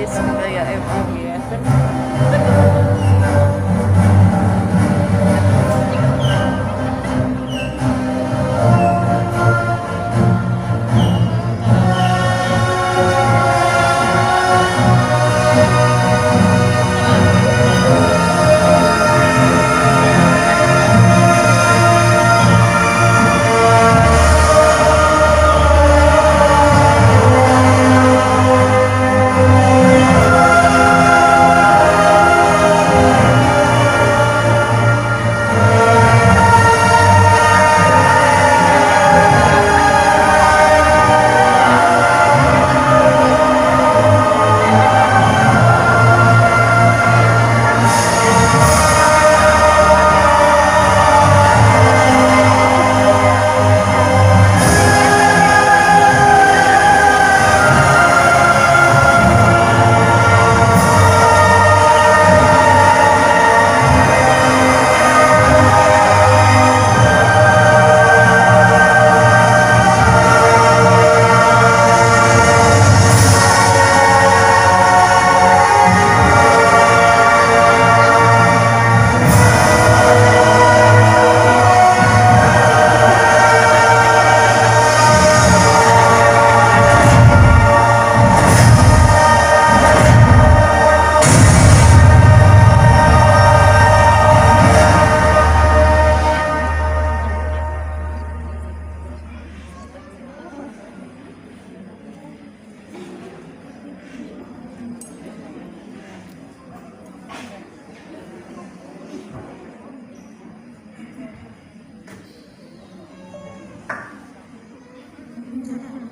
Bismillah ya Ibu ya.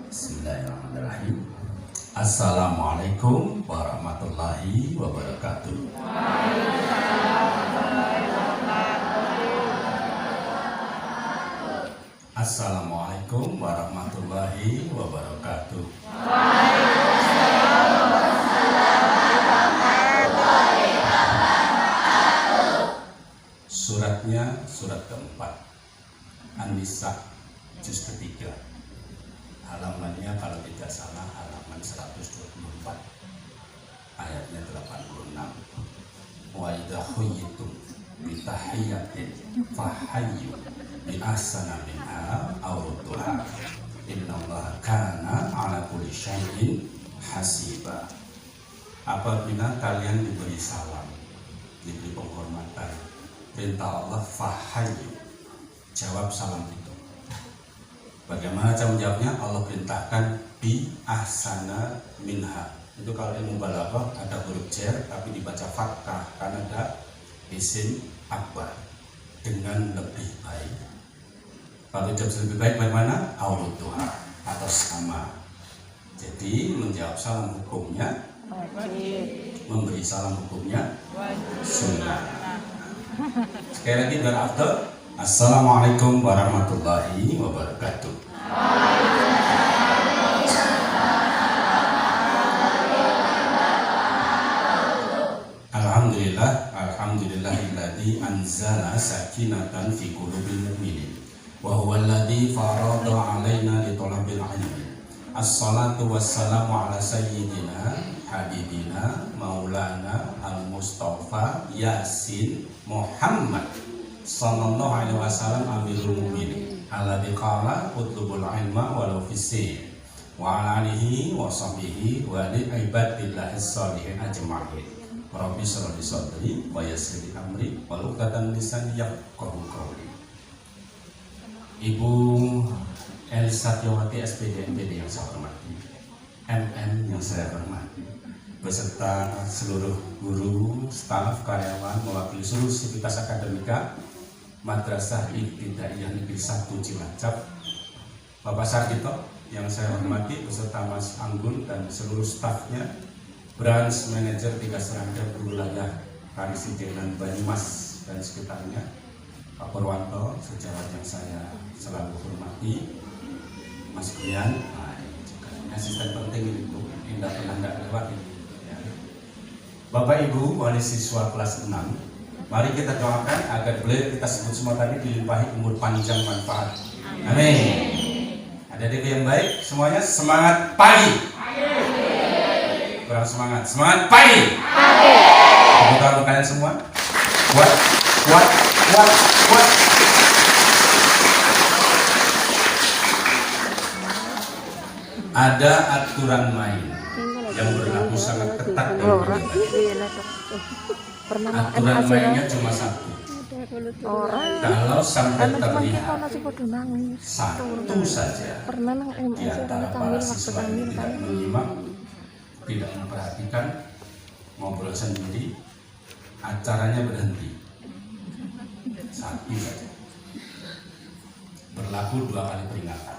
Bismillahirrahmanirrahim. Assalamualaikum warahmatullahi wabarakatuh. Assalamualaikum warahmatullahi wabarakatuh. Suratnya surat keempat, An-Nisa juz ketiga. Halamannya kalau tidak salah halaman 124, ayatnya 86. Wa idza khuyyitum bi tahiyyatin fahayyu bi ahsana minha aw rudduha innallaha kana ala kulli syai'in hasiba. Apabila kalian diberi salam, diberi penghormatan, perintah Allah fahayyu, jawab salam itu. Bagaimana cara menjawabnya? Allah perintahkan bi ahsana minha. Itu kalau ilmu balaghah ada huruf jar tapi dibaca fathah karena ada isim akbar, dengan lebih baik. Kalau jawab lebih baik bagaimana? Aurudduha, atau sama. Jadi menjawab salam hukumnya Wajib. memberi salam hukumnya sunnah. Sekali lagi biar afdal. Assalamualaikum warahmatullahi wabarakatuh. Alhamdulillahilladzi anzala sakinatan fi qulubil mu'minin wa huwa alladzi farada 'alaina li talabil 'ilmi. Assalatu wassalamu ala sayyidina habibina maulana al-mustafa yasin Muhammad sallallahu alaihi wasallam amirul mu'minin alladzi qala utlubul ilma walau fissin wa ala alihi wa sahbihi wa li ibadillahi sholihin ajma'in. Rabbi shrah li sadri wa yassir li amri wa uqdatan lisani yafqahu qawli. Ibu Elsa Tiawati SPD MPD yang saya hormati, MM yang saya hormati, beserta seluruh guru, staf, karyawan, mewakili seluruh sivitas akademika Madrasah Ibtidaiyah Negeri 1 Cilacap, Bapak Sarjito yang saya hormati beserta Mas Anggun dan seluruh stafnya, branch manager 3 serangga wilayah Karisi dan Banyumas dan sekitarnya, Pak Purwanto, sejawat yang saya selalu hormati, Mas Brian, asisten penting itu, tidak pernah tidak lewat ini. Bapak Ibu wali siswa kelas 6, mari kita doakan agar beliau kita sebut semua tadi dilimpahi umur panjang manfaat. Amin. Ada yang baik, semuanya semangat pagi. Kurang semangat. Semangat pagi. Tepuk tangan untuk kalian semua. Kuat, kuat, kuat, kuat. Ada aturan main yang berlaku sangat ketat dalam peribadi. Aturan mainnya cuma satu. Kalau sampai terlihat satu saja di antara para siswa ini tidak menyimak, tidak memperhatikan, ngobrol sendiri, acaranya berhenti. Satu saja. Berlaku 2 kali peringatan.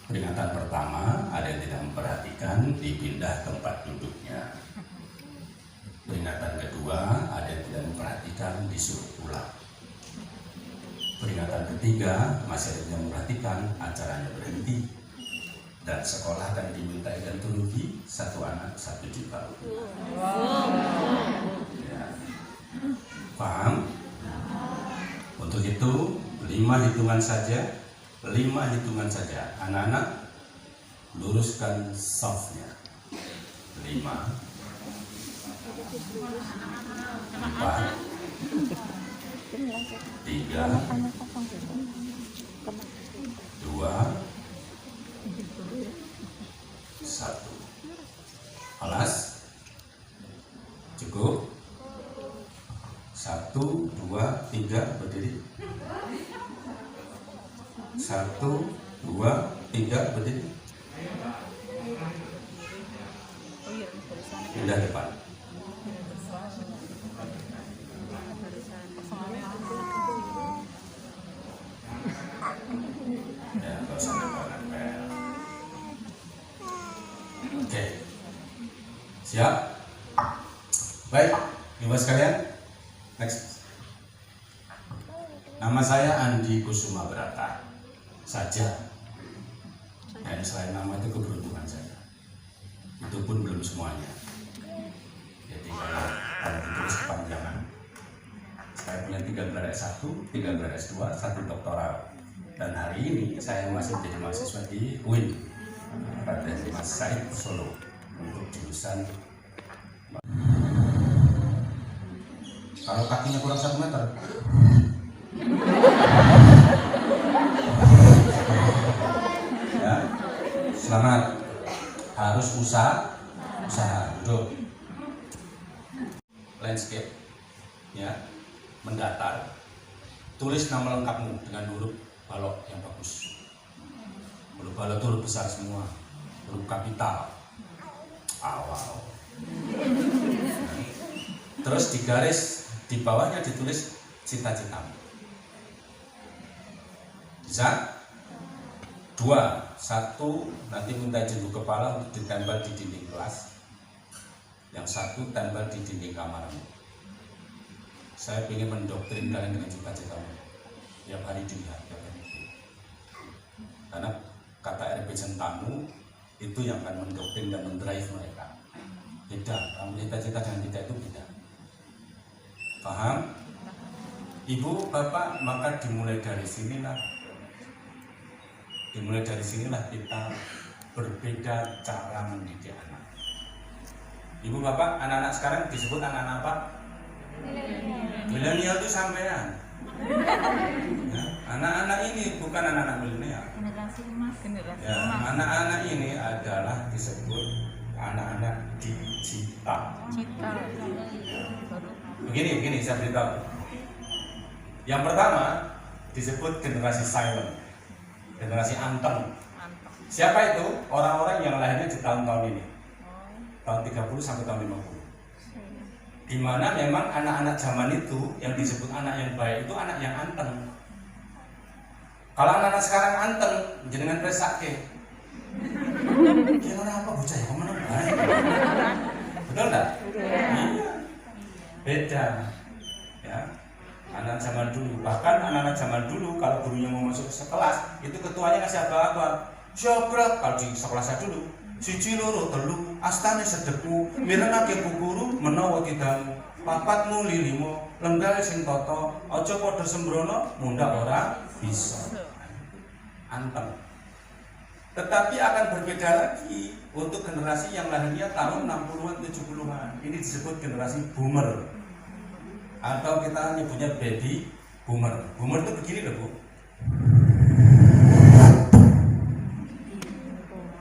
Peringatan pertama, ada yang tidak memperhatikan, dipindah tempat duduknya. Peringatan kedua, ada yang tidak memperhatikan, disuruh pulang. Peringatan ketiga, masih ada yang tidak memperhatikan, acaranya berhenti. Dan sekolah akan dimintai ganti rugi 1 anak 1 juta rupiah. Ya. Paham? Untuk itu 5 hitungan saja. 5 hitungan saja. Anak-anak, luruskan softnya. 5, 4, 3, 2, 1. Alas, cukup. 1, 2, 3, berdiri. 1, 2, 3, berdiri. Pindah depan. Ya, nggak usah nempel-nempel. Oke, siap. Baik, ibu sekalian, next. Nama saya Andi Kusuma Brata saja. Dan selain nama itu keberuntungan saya. Itu pun belum semuanya. Jadi kalau ditulis kepanjangan, saya punya 3 gelar S1, 3 gelar S2, 1 doktoral. Dan hari ini saya masih menjadi mahasiswa di UIN pada Mas Said Solo untuk jurusan. Kalau kakinya kurang 1 meter, ya, selamat. Harus usaha. Duduk. Landscape, ya, mendatar. Tulis nama lengkapmu dengan huruf balok yang bagus. Huruf balok itu huruf besar semua, huruf kapital. Awal. Terus di garis di bawahnya ditulis cita-citamu. Bisa? 2, 1 nanti minta izin kepala untuk ditempel di dinding kelas. Yang 1 tempel di dinding kamarmu. Saya ingin mendoktrin kalian dengan cita-citamu. Tiap hari dilihat, tiap hari. Karena kata RP Centamu itu yang akan mendoktrin dan mendrive mereka. Beda, kamu cita-cita dengan tidak itu beda. Paham? Ibu, bapak, maka dimulai dari sinilah. Dimulai dari sinilah kita berbeda cara mendidik anak. Ibu, bapak, anak-anak sekarang disebut anak-anak apa? Milenial itu sampean. Ya, anak-anak ini bukan anak-anak milenial. Ya, anak-anak ini adalah disebut anak-anak digital. Begini saya beritahu. Yang pertama disebut generasi silent, generasi anteng. Siapa itu? Orang-orang yang lahirnya di tahun-tahun ini, tahun 30 sampai tahun 50. Di mana memang anak-anak zaman itu yang disebut anak yang baik itu anak yang anteng. Kalau anak-anak sekarang anteng, jenengan resake. Kira apa bocah ya kemana baik? Betul enggak? Iya. Beda. Ya. Anak zaman dulu, bahkan anak-anak zaman dulu kalau gurunya mau masuk ke kelas, itu ketuanya kasih apa-apa. Siapa kalau di sekolah saya dulu, siji loro telu astane sedekmu mirenake bu guru menawa tidamu papatmu lilimo lenggale sing tata aja padha sembrono mundhak ora bisa. Anteng. Tetapi akan berbeda lagi untuk generasi yang lahirnya tahun 60-an, 70-an. Ini disebut generasi boomer. Atau kita nyebutnya baby boomer. Boomer itu begini loh Bu.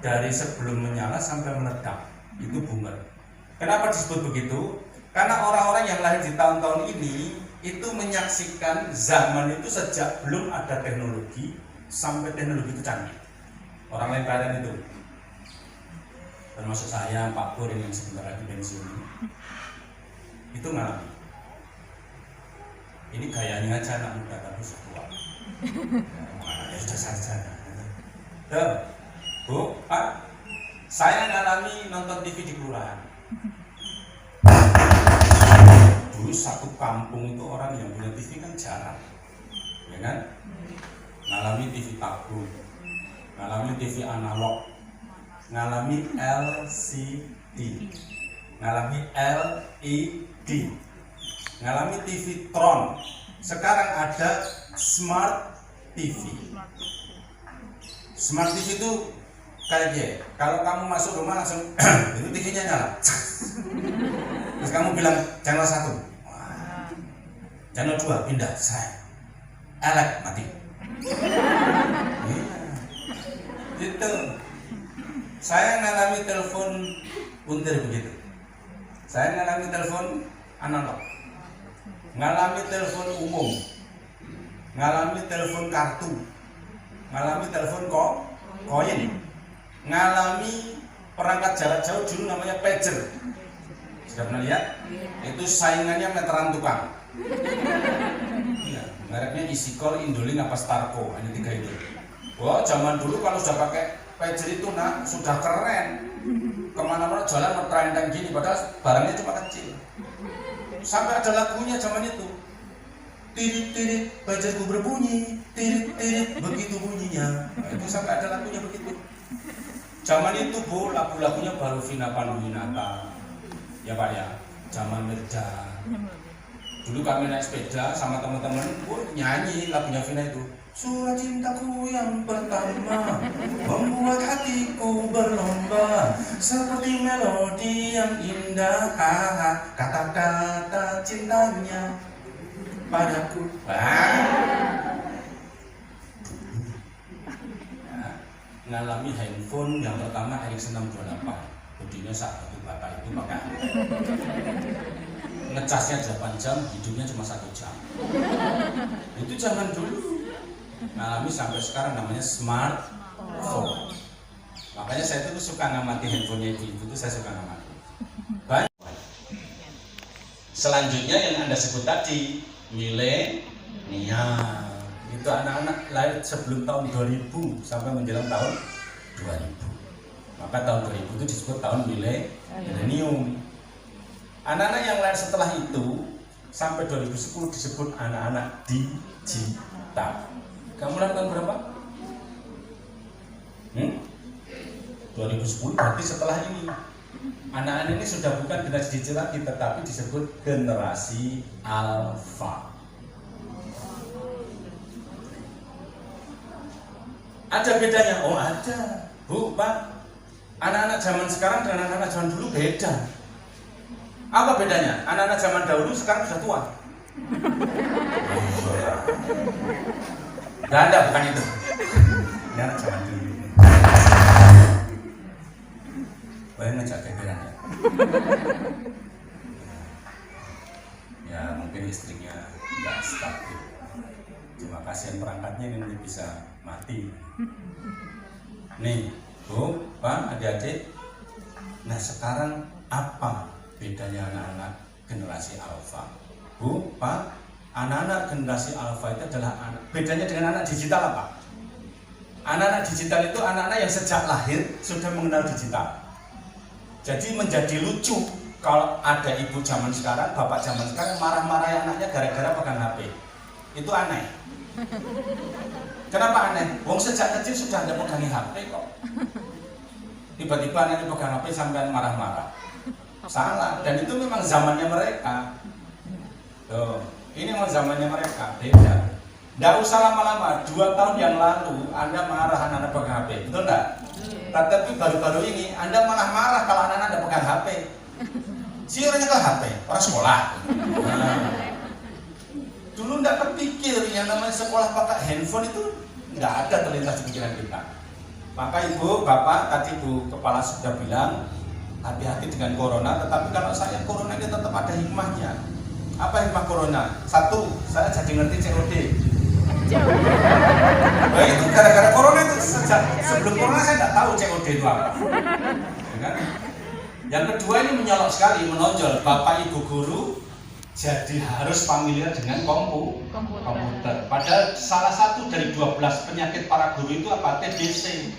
Dari sebelum menyala sampai meledak, itu boomer. Kenapa disebut begitu? Karena orang-orang yang lahir di tahun-tahun ini itu menyaksikan zaman itu sejak belum ada teknologi sampai teknologi itu canggih. Orang lain kalian itu, termasuk saya, Pak Pur yang sebentar lagi pensiun itu ngalami. Ini gayanya aja anak muda tapi sudah tua. Ya, sudah sarjana. Tuh, Bu, Pak, saya ngalami nonton TV di kelurahan. Dulu satu kampung itu orang yang punya TV kan jarang, ya kan? Ngalami TV tabung, ngalami TV analog, ngalami LCD, ngalami LED, ngalami TV Tron. Sekarang ada Smart TV. Smart TV itu kayak dia. Kalau kamu masuk rumah langsung itu TV-nya nyala. Terus kamu bilang channel 1. Channel 2 pindah, saya elek mati. Gitu. Saya ngalami telepon puntir begitu. Saya ngalami telepon analog, ngalami telepon umum, ngalami telepon kartu, ngalami telepon koin, ngalami perangkat jarak jauh dulu namanya pager. Sudah pernah lihat? Itu saingannya meteran tukang. Iya, mereknya Isikol, Indolink, apa Starco, hanya 3 itu. Wah, zaman dulu kalau sudah pakai pager itu nak sudah keren. Kemana-mana jalan ngetrendeng gini, padahal barangnya cuma kecil. Sampai ada lagunya zaman itu. Tirit-tirit, pagerku berbunyi, tirit-tirit, begitu bunyinya. Nah, itu sampai ada lagunya begitu. Zaman itu Bu, lagu-lagunya baru Vina Panduwinata. Ya Pak ya, zaman Merda. Dulu kami naik sepeda sama teman-teman, nyanyi lagunya Vina itu. Surat cintaku yang pertama membuat hatiku berlomba seperti melodi yang indah, kata-kata cintanya padaku. Ngalami handphone yang pertama Ericsson 628, bodinya 1 bata itu pakai ngecasnya 8 jam, hidupnya cuma 1 jam. Itu zaman dulu. Ngalami sampai sekarang namanya smartphone. Makanya saya itu suka ngamati handphonenya ibu itu, saya suka ngamati. Banyak. Selanjutnya yang Anda sebut tadi, milenial. Itu anak-anak lahir sebelum tahun 2000 sampai menjelang tahun 2000. Maka tahun 2000 itu disebut tahun milenium. Anak-anak yang lahir setelah itu sampai 2010 disebut anak-anak digital. Kamu lahir tahun berapa? 2010 berarti setelah ini. Anak-anak ini sudah bukan generasi digital lagi, tetapi disebut generasi alfa. Ada bedanya? Oh ada, Bu, Pak. Anak-anak zaman sekarang dan anak-anak zaman dulu beda. Apa bedanya? Anak-anak zaman dahulu sekarang sudah tua. Anda bukan itu. Ini anak zaman dulu. Boleh ngajak kegeran ya? Ya mungkin istrinya nggak stabil. Cuma kasihan perangkatnya ini bisa mati. Nih, Bu, Pak, adik-adik. Nah sekarang apa bedanya anak-anak generasi alfa? Bu, Pak, anak-anak generasi alfa itu adalah bedanya dengan anak digital apa? Anak-anak digital itu anak-anak yang sejak lahir sudah mengenal digital. Jadi menjadi lucu kalau ada ibu zaman sekarang, bapak zaman sekarang marah-marahin anaknya gara-gara pegang HP. Itu aneh. Kenapa aneh? Wong sejak kecil sudah ada pegangi HP kok. Tiba-tiba anaknya pegang HP sampai marah-marah. Salah, dan itu memang zamannya mereka. Tuh, ini memang zamannya mereka, beda. Nggak usah lama-lama, 2 tahun yang lalu Anda marah anak-anak pegang HP, betul nggak? Tetapi baru-baru ini Anda malah marah kalau anak-anak Anda pegang HP. Si orangnya ke HP, orang sekolah. Nah, dulu nggak terpikir yang namanya sekolah pakai handphone itu nggak ada terlintas di pikiran kita. Maka ibu, bapak, tadi bu kepala sudah bilang hati-hati dengan corona. Tetapi kalau saya corona ini tetap ada hikmahnya. Apa hikmah corona? Satu, saya jadi ngerti COD. Nah itu gara-gara corona itu sebelum corona saya nggak tahu COD itu apa. Ya kan? Yang kedua ini menyolok sekali, menonjol bapak ibu guru jadi harus familiar dengan komputer. Padahal salah satu dari 12 penyakit para guru itu apa? TBC.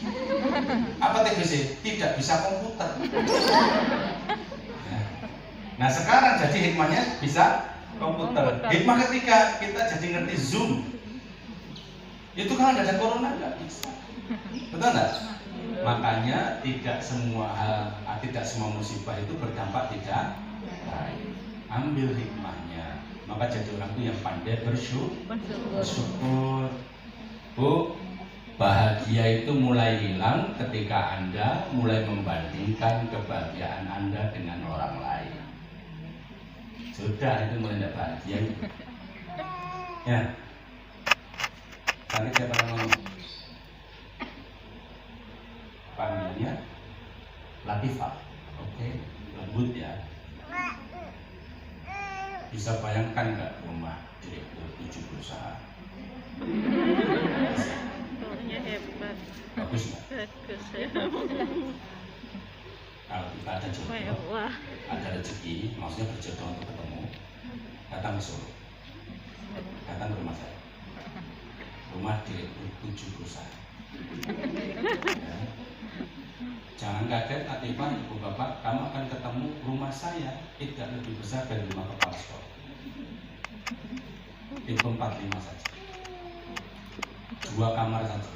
Apa TBC? Tidak bisa komputer. Nah sekarang jadi hikmahnya bisa komputer. Hikmah ketiga kita jadi ngerti Zoom. Itu kan ada corona nggak bisa. Betul nggak? Makanya tidak semua musibah itu berdampak tidak baik. Ambil hikmahnya. Maka jadi orang itu yang pandai bersyukur. Bu, bahagia itu mulai hilang ketika Anda mulai membandingkan kebahagiaan Anda dengan orang lain. Sudah, itu mulai tidak bahagia itu. Ya. Tadi siapa namanya? Panggilnya Latifah. Oke, lembut ya. Bisa bayangkan nggak rumah direktur 7 perusahaan? Orangnya hebat. Bagus nggak? Bagus ya. Kalau kita ada jodoh, ada rezeki, maksudnya berjodoh untuk ketemu, datang ke Solo, datang ke rumah saya. Rumah direktur 7 perusahaan. Ya. Jangan kaget, Latifah, ibu bapak, kamu akan ketemu rumah saya tidak lebih besar dari rumah kepala sekolah. Itu 45 saja, 2 kamar saja,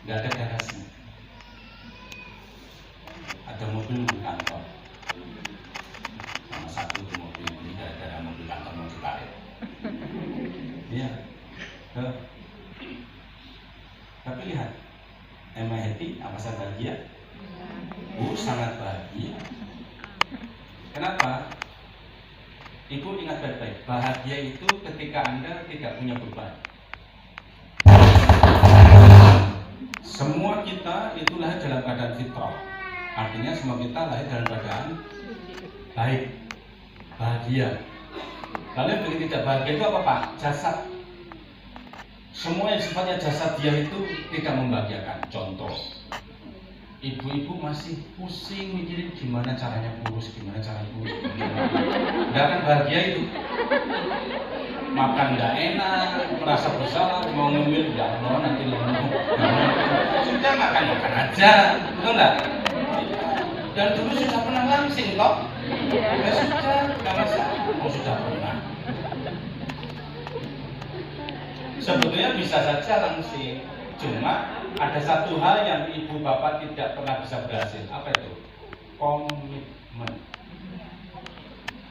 nggak ada garasi. Ada mobil di kantor, sama satu itu mobil ini gara-gara mobil kantor mau ditarik. Iya, tapi lihat. Am I happy? Apa saya bahagia? Sangat bahagia. Kenapa? Ibu ingat baik-baik, bahagia itu ketika Anda tidak punya beban. Semua kita itu lahir dalam keadaan fitrah. Artinya semua kita lahir dalam keadaan baik, bahagia. Lalu yang bikin tidak bahagia itu apa Pak? Jasad. Semua yang sifatnya jasad dia itu tidak membahagiakan. Contoh, ibu-ibu masih pusing mikirin gimana caranya kurus, gimana caranya kurus. Nggak akan bahagia itu. Makan nggak enak, merasa bersalah, mau ngemil, ya Allah nanti lemah. Sudah makan aja, betul nggak? Dan dulu sudah pernah langsing toh? Ya sudah, nggak masalah. Oh sudah pernah. Sebetulnya bisa saja langsing, cuma ada satu hal yang ibu bapak tidak pernah bisa berhasil. Apa itu? Komitmen.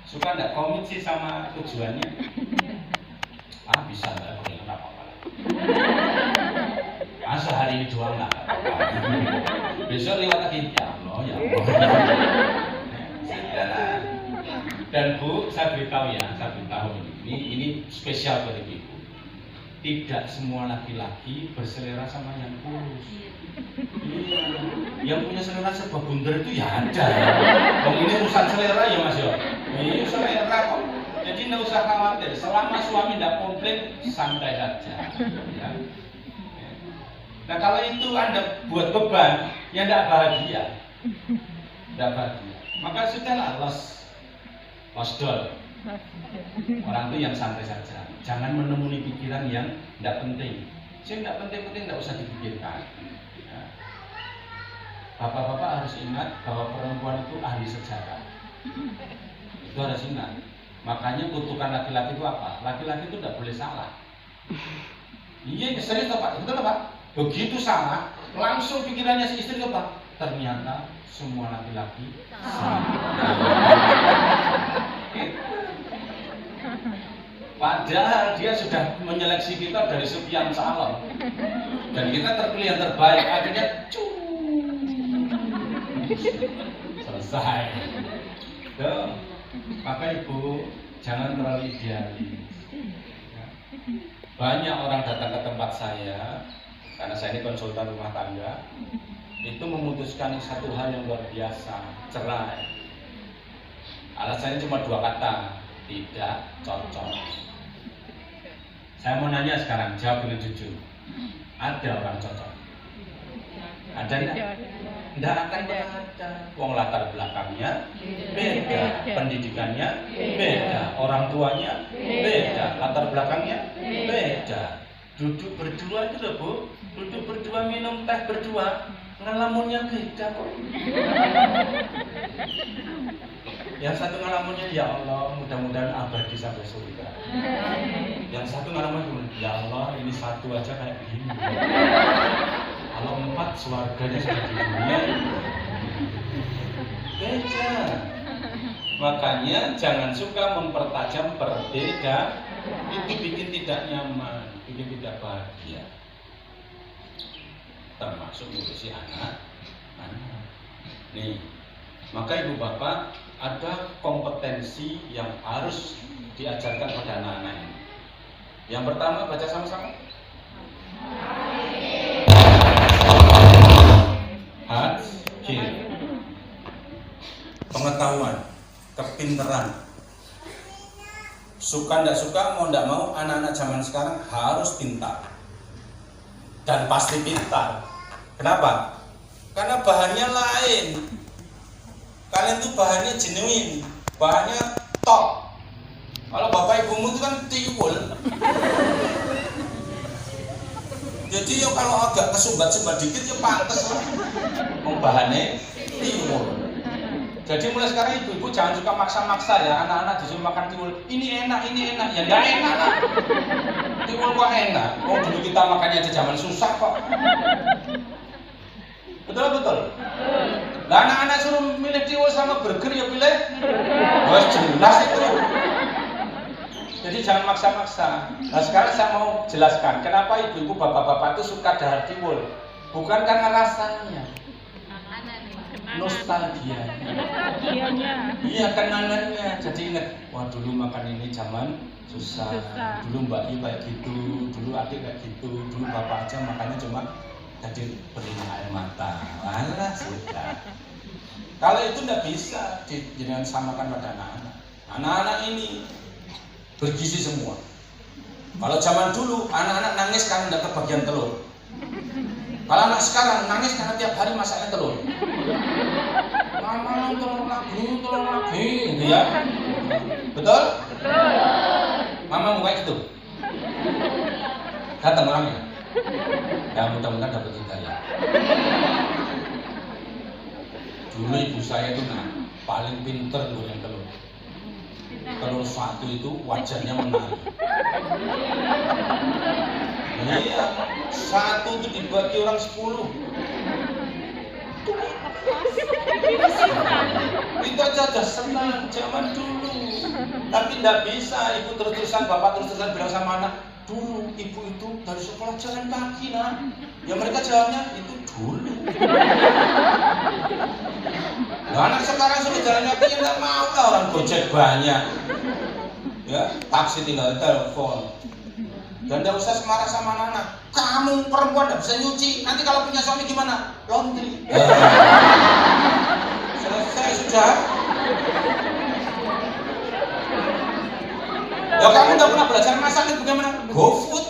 Suka nggak komit sih sama tujuannya? Bisa nggak? Boleh nggak apa-apa. Sehari ini doang nggak apa-apa. Besok lewat lagi ya Allah, ya Allah. Dan Bu, saya beritahu ya, ini spesial buat ibu. Tidak semua laki-laki berselera sama yang kurus. Iya. Yang punya selera serba bundar itu ya ada. Ini urusan selera ya Mas yo. Ini selera kok. Jadi nggak usah khawatir. Selama suami tidak komplain, santai saja. Ya. Nah kalau itu Anda buat beban, ya tidak bahagia. Tidak bahagia. Maka sudahlah los dol. Orang itu yang santai saja. Jangan menemui pikiran yang tidak penting. Yang tidak penting-penting tidak usah dipikirkan. Ya. Bapak-bapak harus ingat bahwa perempuan itu ahli sejarah. Itu harus ingat. Makanya kutukan laki-laki itu apa? Laki-laki itu tidak boleh salah. Iya, serius Pak. Betul Pak? Begitu salah, langsung pikirannya si istri apa? Ternyata semua laki-laki sama. Padahal dia sudah menyeleksi kita dari sekian calon dan kita terpilih yang terbaik, akhirnya Selesai. Tuh, maka ibu jangan terlalu idealis. Ya. Banyak orang datang ke tempat saya, karena saya ini konsultan rumah tangga, itu memutuskan satu hal yang luar biasa, cerai. Alasannya cuma 2 kata, tidak cocok. Saya mau nanya sekarang, jawab dengan jujur. Ada orang cocok? Ada enggak? Tidak akan ada. Wong latar belakangnya beda, pendidikannya beda, orang tuanya beda, latar belakangnya beda. Duduk berdua itu loh Bu, duduk berdua minum teh berdua, ngelamunnya beda kok. Yang satu ngelamunnya ya Allah mudah-mudahan abadi sampai surga. Yang satu ngelamun ya Allah ini satu aja kayak begini. Kalau 4 swarganya sudah di dunia. Beda. Makanya jangan suka mempertajam perbedaan. Itu bikin tidak nyaman, bikin tidak bahagia. Termasuk ngurusi anak. Nih, maka ibu bapak ada kompetensi yang harus diajarkan pada anak-anak ini. Yang pertama baca sama-sama. Hadir. Pengetahuan, kepinteran. Suka ndak suka, mau ndak mau, anak-anak zaman sekarang harus pintar. Dan pasti pintar. Kenapa? Karena bahannya lain. Kalian tuh bahannya genuine, bahannya top. Kalau bapak ibumu itu kan tiwul. Jadi ya kalau agak kesumbat-sumbat dikit ya pantes lah. Bahannya tiwul. Jadi mulai sekarang ibu-ibu jangan suka maksa-maksa ya anak-anak disuruh makan tiwul. Ini enak, ya nggak enak lah. Tiwul kok enak? Oh dulu kita makannya di zaman susah kok. Betul. Lah anak-anak suruh milih tiwul sama burger ya pilih. Wah jelas itu. Jadi jangan maksa-maksa. Nah sekarang saya mau jelaskan kenapa ibu-ibu bapak-bapak itu suka dahar tiwul. Bukan karena rasanya, nostalgianya. Iya kenangannya. Jadi ingat, wah dulu makan ini zaman susah. Dulu Mbak Yu kayak gitu, dulu adik kayak gitu, dulu bapak aja makannya cuma jadi berinya air mata. Walah sudah. Kalau itu tidak bisa jangan samakan pada anak-anak. Anak-anak ini bergizi semua. Kalau zaman dulu anak-anak nangis karena tidak kebagian telur. Kalau anak sekarang nangis karena tiap hari masaknya telur. Mama telur lagi, gitu ya. Betul? Mama mau kayak gitu. Datang orangnya. Ya mudah-mudahan dapat hidayah. Dulu ibu saya itu paling pinter goreng telur. Telur satu itu wajahnya menarik. Iya, satu itu dibagi orang 10. Itu aja senang zaman dulu. Tapi tidak bisa ibu terus-terusan, bapak terus-terusan bilang sama anak, dulu ibu itu dari sekolah jalan kaki nak. Ya mereka jawabnya itu dulu. Nah, anak sekarang sudah jalan kaki tidak mau lah, orang Gojek banyak. Ya, taksi tinggal telepon. Dan tidak usah semarah sama anak. Kamu perempuan tidak bisa nyuci. Nanti kalau punya suami gimana? Laundry. Selesai sudah. Ya kamu tidak pernah belajar masak itu bagaimana? GoFood.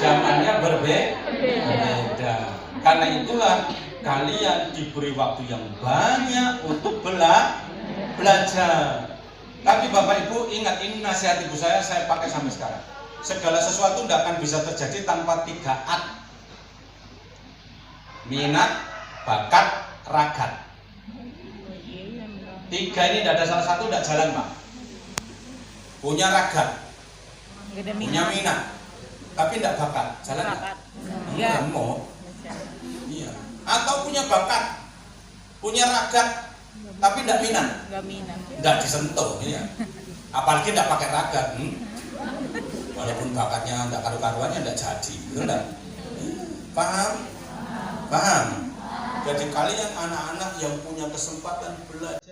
Zamannya berbeda. Karena itulah kalian diberi waktu yang banyak untuk belajar. Tapi Bapak Ibu ingat, ini nasihat ibu saya pakai sampai sekarang. Segala sesuatu tidak akan bisa terjadi tanpa 3 A. Minat, bakat, ragat. 3 ini tidak ada salah satu tidak jalan Pak. Punya ragat, punya minat, tapi tidak bakat, jalan nggak? Enggak mau. Iya. Atau punya bakat, punya ragat, tapi tidak minat. Tidak disentuh, ya. Apalagi tidak pakai ragat. Walaupun bakatnya tidak karu-karuannya tidak jadi, betul tidak? Paham? Paham? Jadi kalian anak-anak yang punya kesempatan belajar